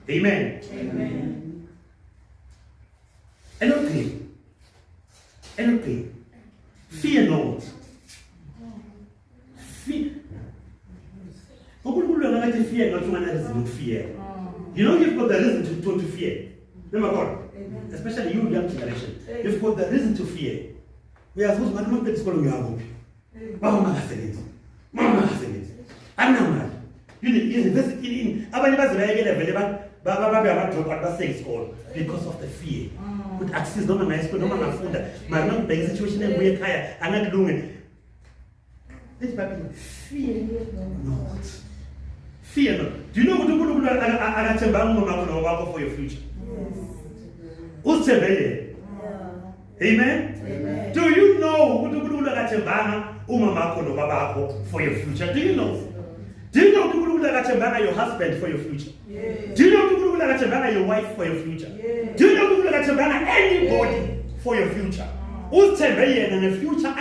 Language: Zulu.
Amen. Amen. NLP. Fear not. Fear. Fear not one reason to fear. You know you've got the reason to fear. Remember God? Especially you young generation. You've got the reason to fear. We are supposed to make school you have. Mama has it. Mama has it. I'm not mad. You need university in because of the fear. With access no man school, no man funda. My not big situation and we kaya. I'm not doing it. This baby fear not. Fear not. Do you know what to do for your future? Who's Amen? Amen. Do you know what to do for your future? Do you know? Do you know your husband for your future? Do you know your wife for your future? Do you know anybody for your future? Who's in the future?